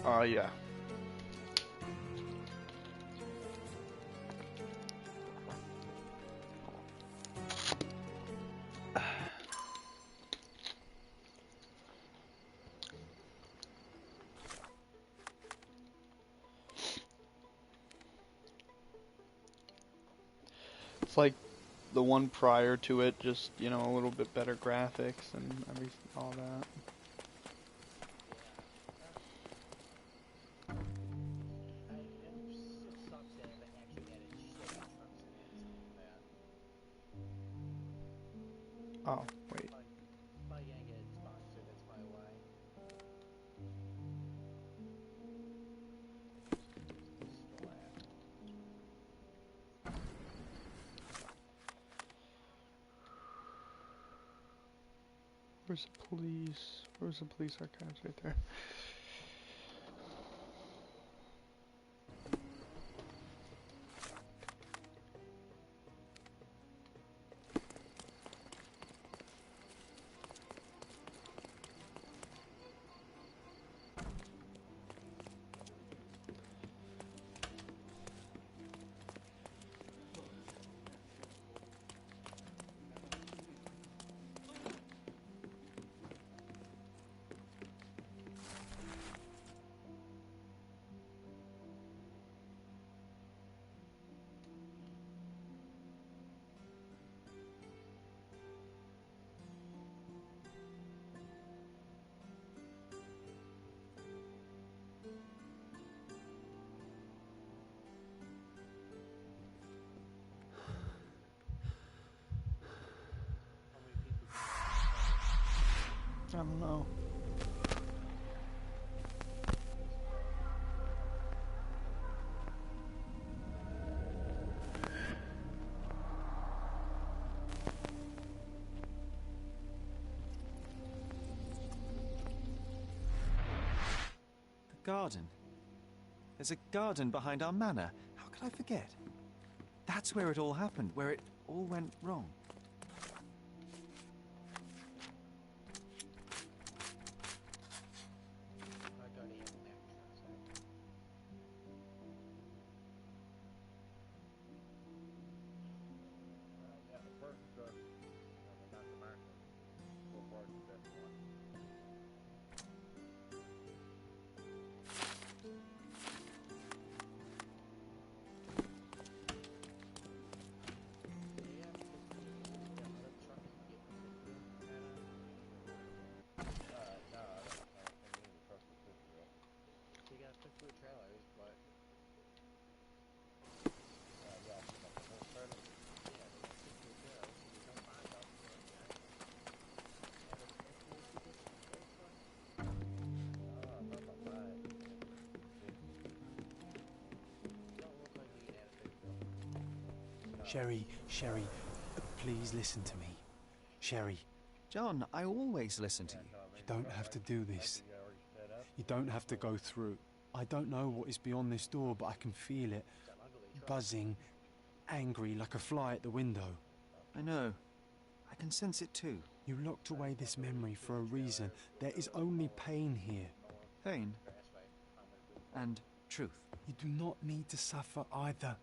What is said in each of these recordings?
Yeah. It's like the one prior to it, just, you know, a little bit better graphics and all that. Oh, wait. Where's the police? Where's the police archives? Right there. I don't know. Garden. There's a garden behind our manor. How could I forget? That's where it all happened, where it all went wrong. Sherry, please listen to me. Sherry. John, I always listen to you. You don't have to do this. You don't have to go through. I don't know what is beyond this door, but I can feel it. Buzzing, angry, like a fly at the window. I know. I can sense it too. You locked away this memory for a reason. There is only pain here. Pain. And truth. You do not need to suffer either.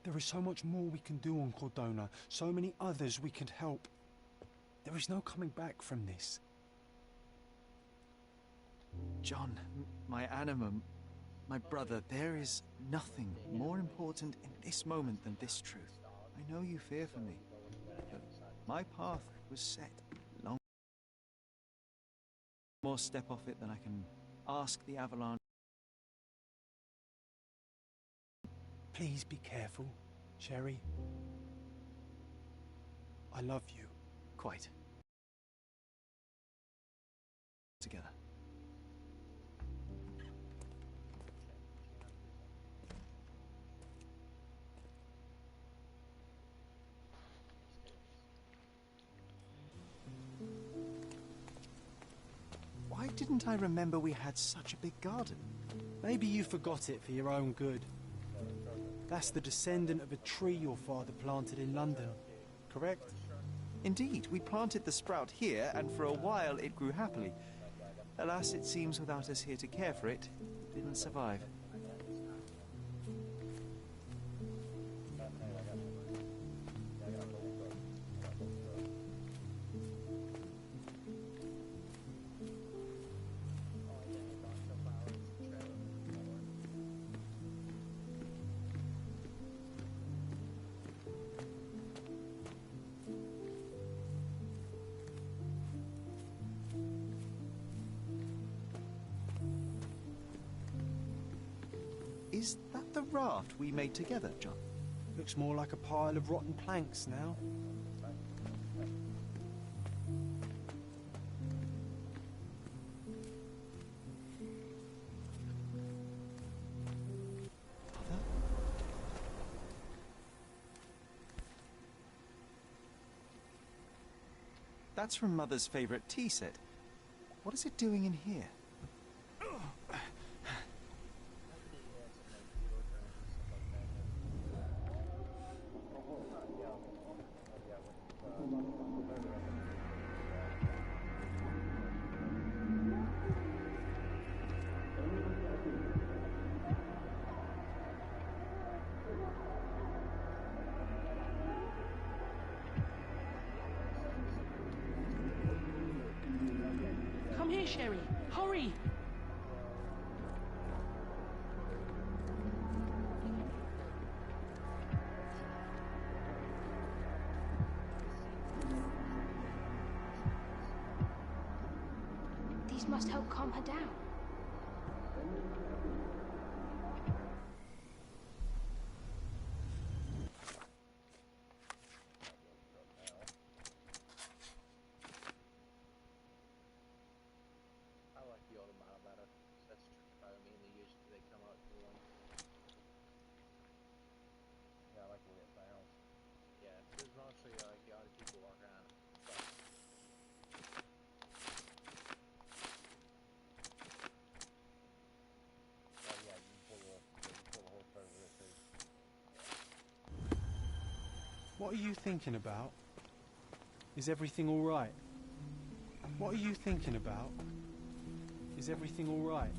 There is so much more we can do on Cordona, so many others we can help. There is no coming back from this. John, my animum, my brother, there is nothing more important in this moment than this truth. I know you fear for me, but my path was set long. More step off it than I can ask the avalanche. Please be careful, Sherry. I love you. Quite. Together. Why didn't I remember we had such a big garden? Maybe you forgot it for your own good. That's the descendant of a tree your father planted in London, correct? Indeed, we planted the sprout here, and for a while it grew happily. Alas, it seems without us here to care for it, didn't survive. Is that the raft we made together, John? Looks more like a pile of rotten planks now. Mother? That's from Mother's favorite tea set. What is it doing in here? Come here, Sherry. Hurry! These must help calm her down. What are you thinking about? Is everything all right? What are you thinking about? Is everything all right?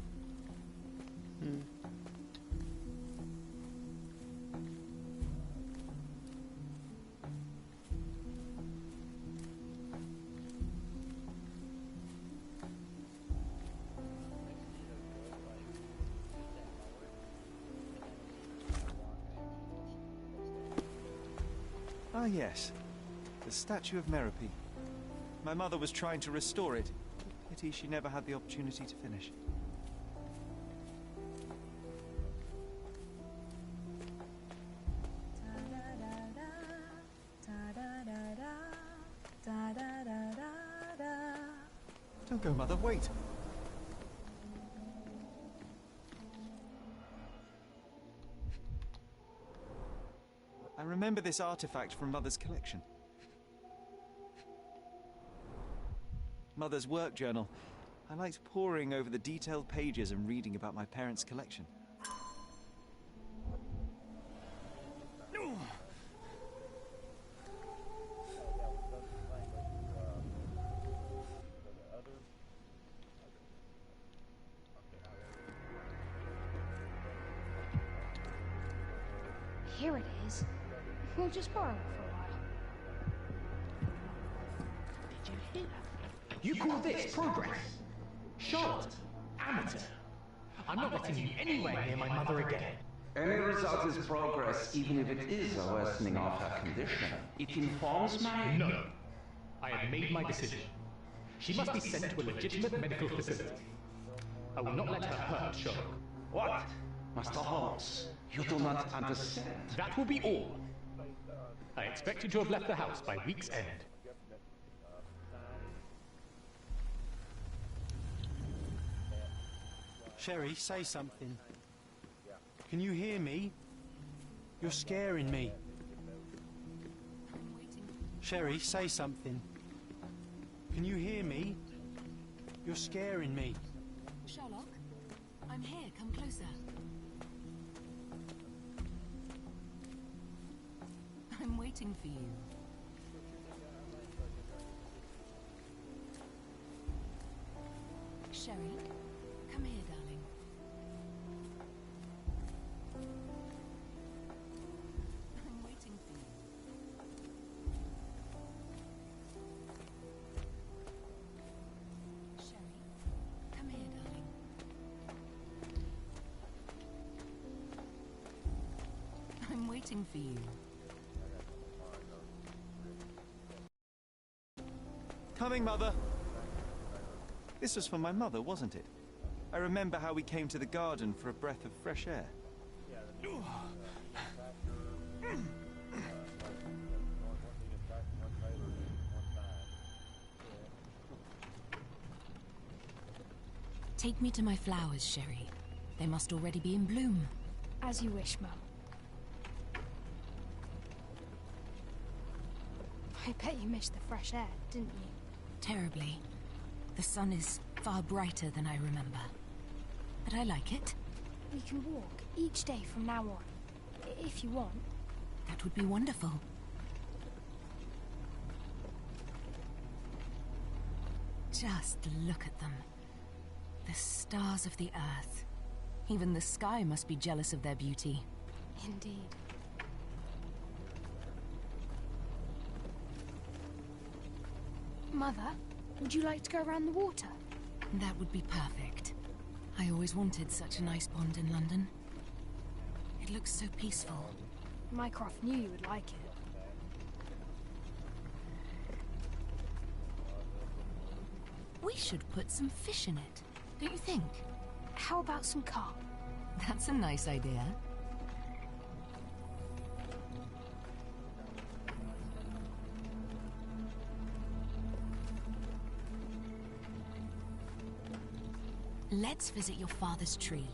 Ah, yes. The statue of Merope. My mother was trying to restore it. Pity she never had the opportunity to finish. Don't go, Mother, wait! I remember this artifact from Mother's collection. Mother's work journal. I liked poring over the detailed pages and reading about my parents' collection. Here it is. We'll just borrow it for a while. Did you hear that? You call this progress? Charlotte, amateur. I'm not letting you anywhere near my mother again. Any result is progress, even if it is a worsening of her condition. It informs my... No. I have made my decision. She must be sent to a legitimate medical facility. I will not let her hurt Sherlock. What? Master Holmes, you do not understand. That will be all. I expect you to have left the house by week's end. Sherry, say something. Can you hear me? You're scaring me. Sherry, say something. Can you hear me? You're scaring me. Sherlock, I'm here. Come closer. I'm waiting for you. Sherry, come here, darling. waiting for you. Coming, Mother. This was for my mother, wasn't it? I remember how we came to the garden for a breath of fresh air. Take me to my flowers, Sherry. They must already be in bloom. As you wish, Mum. I bet you missed the fresh air, didn't you? Terribly. The sun is far brighter than I remember. But I like it. We can walk each day from now on, if you want. That would be wonderful. Just look at them. The stars of the earth. Even the sky must be jealous of their beauty. Indeed. Mother, would you like to go around the water? That would be perfect. I always wanted such a nice pond in London. It looks so peaceful. Mycroft knew you would like it. We should put some fish in it, don't you think? How about some carp? That's a nice idea. Let's visit your father's tree.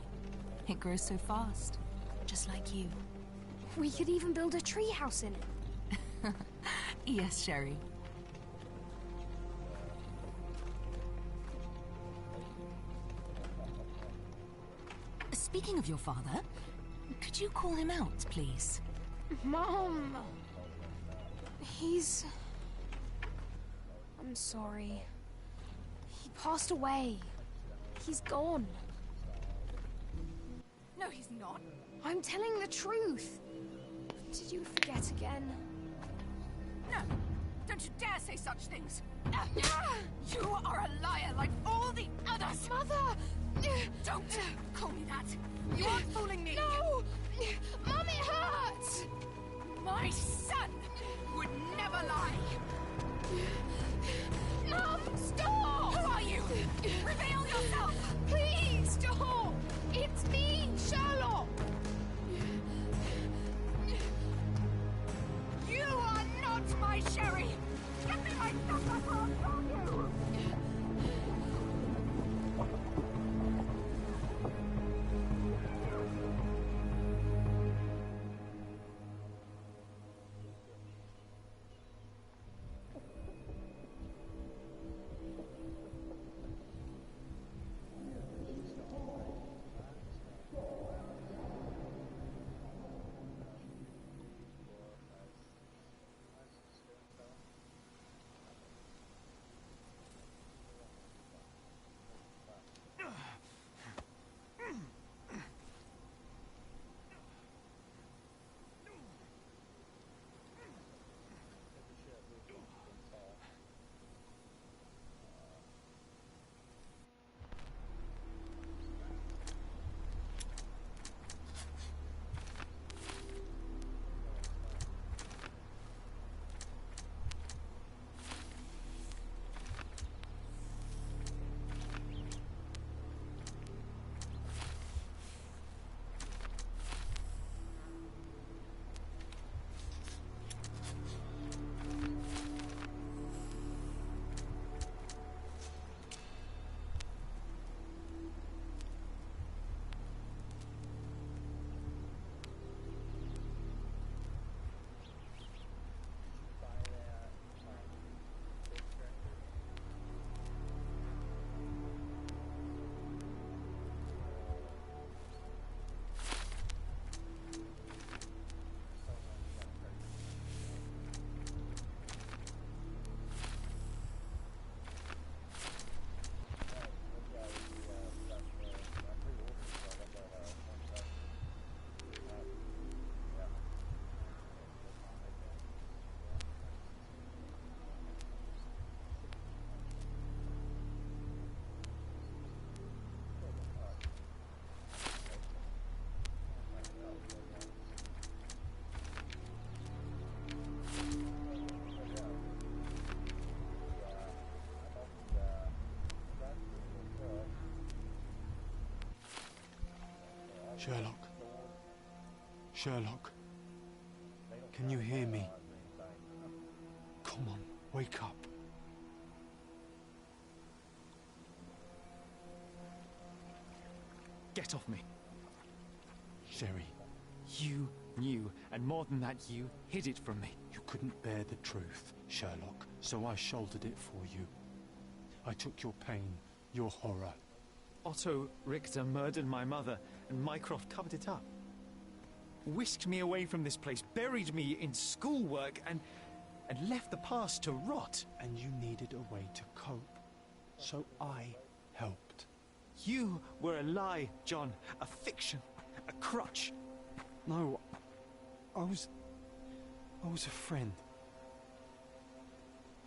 It grows so fast, just like you. We could even build a tree house in it. Yes, Sherry. Speaking of your father, could you call him out, please? Mom! He's... I'm sorry. He passed away. He's gone. No, he's not. I'm telling the truth. Did you forget again? No! Don't you dare say such things! You are a liar like all the others! Mother! Don't call me that! You aren't fooling me! No! Mom, it hurts! My son would never lie! Mom, stop! Who are you? Reveal yourself! Please, stop! It's me, Sherlock! You are not my Sherry! Get me my stuff back or I'll kill you! Sherlock. Sherlock. Can you hear me? Come on, wake up. Get off me. Sherry, You knew, and more than that, you hid it from me. you couldn't bear the truth, Sherlock, so I shouldered it for you. I took your pain, your horror. Otto Richter murdered my mother, and Mycroft covered it up. Whisked me away from this place, buried me in schoolwork, and left the past to rot. And you needed a way to cope, so I helped. You were a lie, John. A fiction. A crutch. No, I was a friend.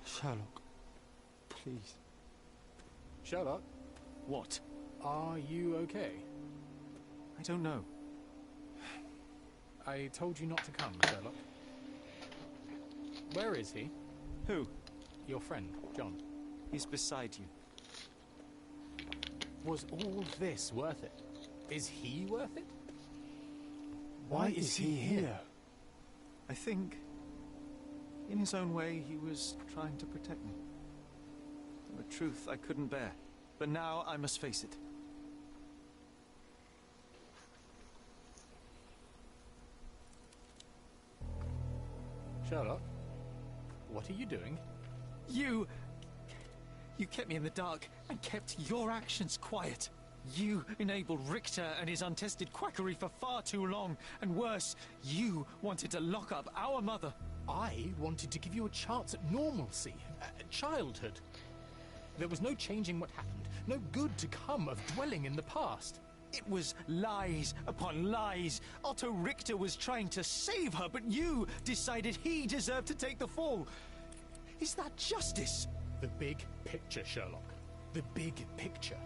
Sherlock, please. Sherlock, What? are you okay? I don't know. I told you not to come, Sherlock. Where is he? Who? Your friend, John. He's beside you. Was all this worth it? Is he worth it? Why is he here? I think, in his own way, he was trying to protect me. From a truth I couldn't bear. But now I must face it. Sherlock, what are you doing? You kept me in the dark and kept your actions quiet. You enabled Richter and his untested quackery for far too long. And worse, you wanted to lock up our mother. I wanted to give you a chance at normalcy, childhood. There was no changing what happened, no good to come of dwelling in the past. It was lies upon lies. Otto Richter was trying to save her, but you decided he deserved to take the fall. Is that justice? The big picture, Sherlock. The big picture.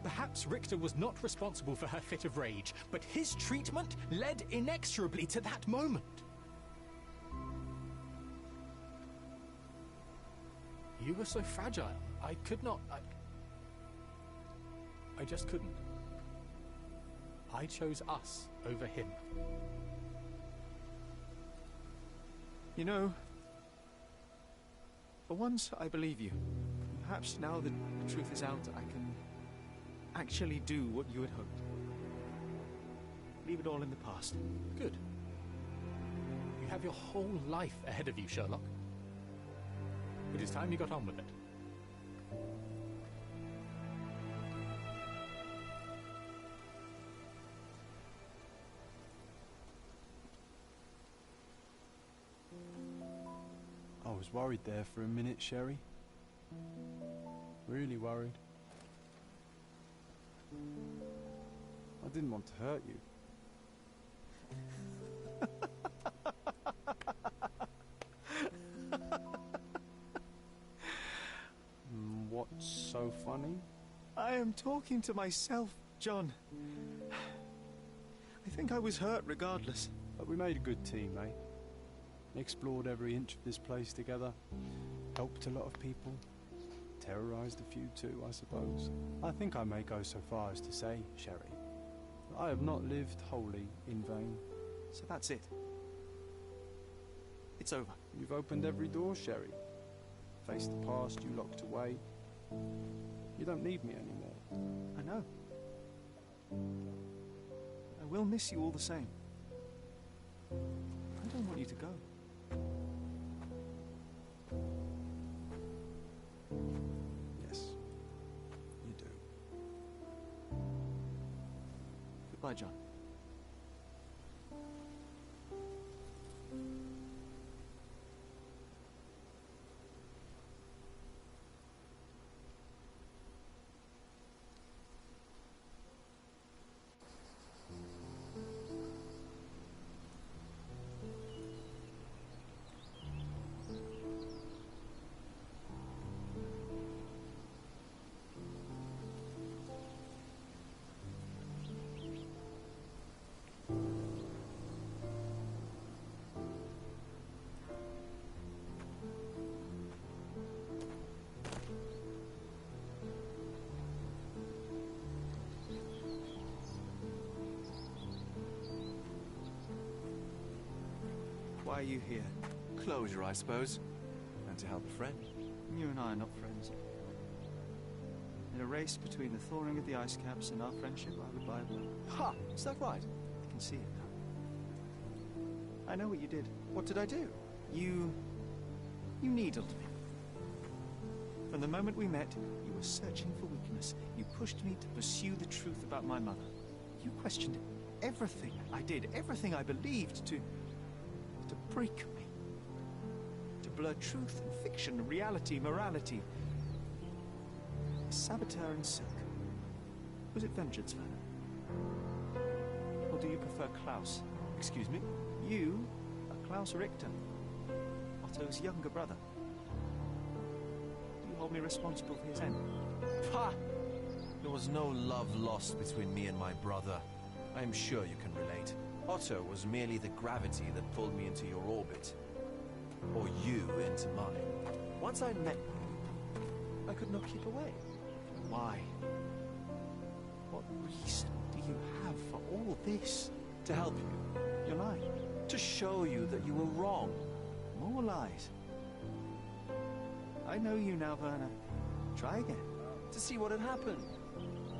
Perhaps Richter was not responsible for her fit of rage, but his treatment led inexorably to that moment. You were so fragile. I could not... I just couldn't. I chose us over him. You know, for once I believe you. Perhaps now that the truth is out, I can actually do what you had hoped. Leave it all in the past. Good. You have your whole life ahead of you, Sherlock. It is time you got on with it. I was worried there for a minute, Sherry. Really worried. I didn't want to hurt you. What's so funny? I am talking to myself, John. I think I was hurt regardless. But we made a good team, eh? Explored every inch of this place together. Helped a lot of people. Terrorized a few too, I suppose. I think I may go so far as to say, Sherry, that I have not lived wholly in vain. So that's it. It's over. You've opened every door, Sherry. Faced the past you locked away. You don't need me anymore. I know. I will miss you all the same. I don't want you to go. Yes, you do. Goodbye, John. Why are you here? Closure, I suppose. And to help a friend. You and I are not friends. In a race between the thawing of the ice caps and our friendship, I would buy a blow. Ha! Is that right? I can see it now. I know what you did. What did I do? You needled me. From the moment we met, you were searching for weakness. You pushed me to pursue the truth about my mother. You questioned everything I did, everything I believed, to break me. To blur truth and fiction, reality, morality. A saboteur in silk. Was it vengeance, Werner? Or do you prefer Klaus? Excuse me? You are Klaus Richter, Otto's younger brother. Do you hold me responsible for his end? Ha! There was no love lost between me and my brother. I am sure you can relate. Otto was merely the gravity that pulled me into your orbit. Or you into mine. Once I met you, I could not keep away. Why? What reason do you have for all this? To help you. You're lying. To show you that you were wrong. More lies. I know you now, Werner. Try again. To see what had happened.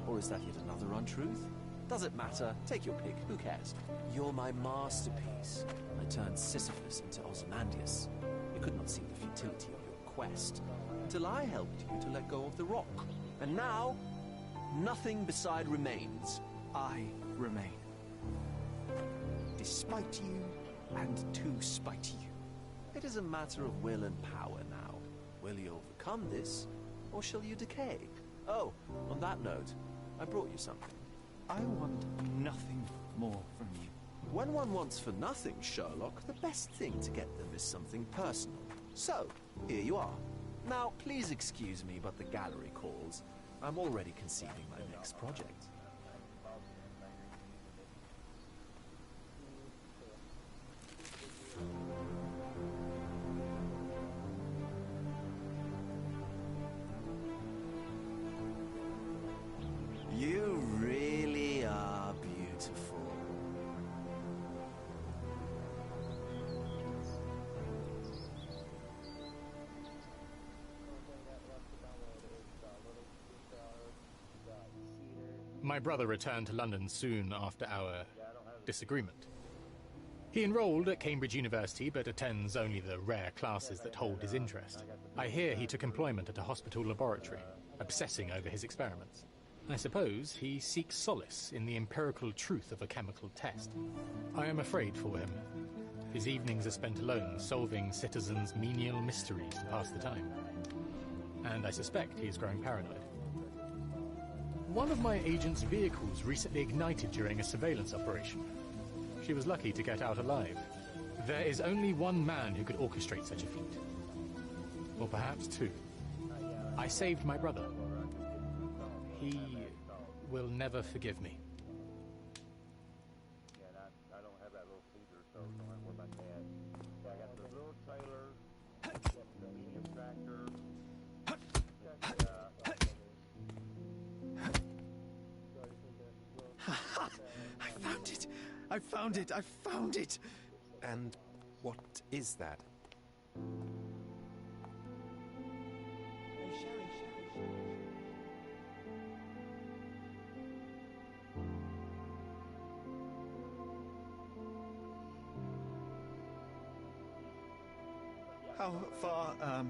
Or is that yet another untruth? Does it matter? Take your pick. Who cares? You're my masterpiece. I turned Sisyphus into Ozymandias. You could not see the futility of your quest until I helped you to let go of the rock. And now, nothing beside remains. I remain. Despite you, and to spite you. It is a matter of will and power now. Will you overcome this, or shall you decay? Oh, on that note, I brought you something. I want nothing more from you. When one wants for nothing, Sherlock, the best thing to get them is something personal. So, here you are. Now, please excuse me, but the gallery calls. I'm already conceiving my next project. You really are beautiful. My brother returned to London soon after our disagreement. He enrolled at Cambridge University, but attends only the rare classes that hold his interest. I hear he took employment at a hospital laboratory, obsessing over his experiments. I suppose he seeks solace in the empirical truth of a chemical test. I am afraid for him. His evenings are spent alone, solving citizens' menial mysteries to pass the time. And I suspect he is growing paranoid. One of my agent's vehicles recently ignited during a surveillance operation. She was lucky to get out alive. There is only one man who could orchestrate such a feat. Or perhaps two. I saved my brother. He will never forgive me. I don't have that little feeder, so don't worry about that. I got the little trailer, the medium tractor. I found it! I found it! I found it! And what is that? How far,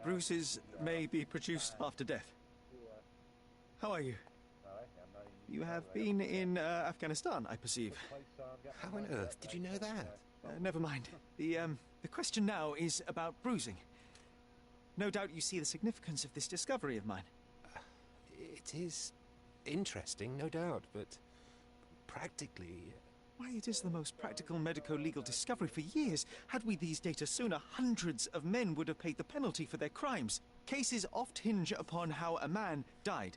bruises may be produced after death? How are you? You have been in Afghanistan, I perceive. How on earth did you know that? Never mind. The question now is about bruising. No doubt you see the significance of this discovery of mine. It is interesting, no doubt, but practically... Why, it is the most practical medico-legal discovery for years. Had we these data sooner, hundreds of men would have paid the penalty for their crimes. Cases oft hinge upon how a man died.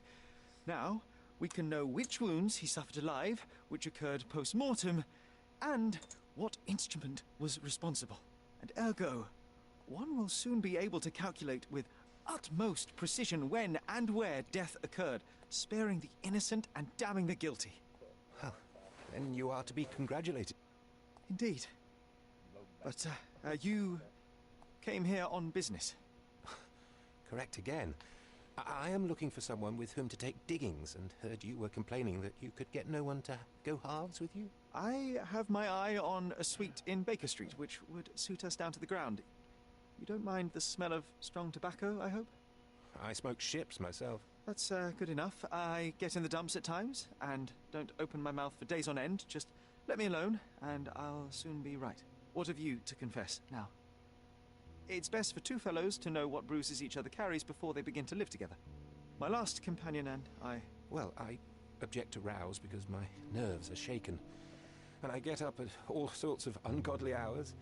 Now, we can know which wounds he suffered alive, which occurred post-mortem, and what instrument was responsible. And ergo, one will soon be able to calculate with utmost precision when and where death occurred, sparing the innocent and damning the guilty. Well, then you are to be congratulated. Indeed. But you came here on business. Correct again. I am looking for someone with whom to take diggings, and heard you were complaining that you could get no one to go halves with you. I have my eye on a suite in Baker Street, which would suit us down to the ground. You don't mind the smell of strong tobacco, I hope? I smoke ships myself. That's good enough. I get in the dumps at times, and don't open my mouth for days on end. Just let me alone, and I'll soon be right. What have you to confess now? It's best for two fellows to know what bruises each other carries before they begin to live together. My last companion and I... Well, I object to rows because my nerves are shaken. And I get up at all sorts of ungodly hours.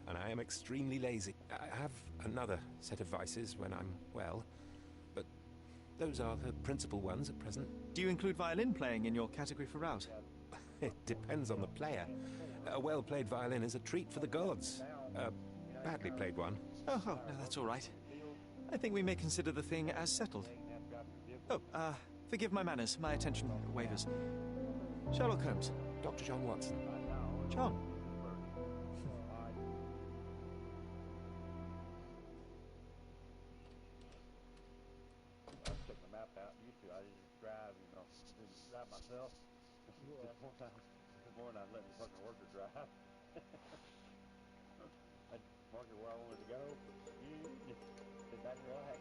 And I am extremely lazy. I have another set of vices when I'm well. But those are the principal ones at present. Do you include violin playing in your category for rouse? It depends on the player. A well-played violin is a treat for the gods. A badly played one. Oh, no, that's all right. I think we may consider the thing as settled. Oh, forgive my manners. My attention wavers. Sherlock Holmes. Dr. John Watson. John. I took the map out. Used to, I just drive, you know, didn't drive myself. This morning I'd let the fucking worker drive. I'd mark it where I wanted to go. Sit back and relax.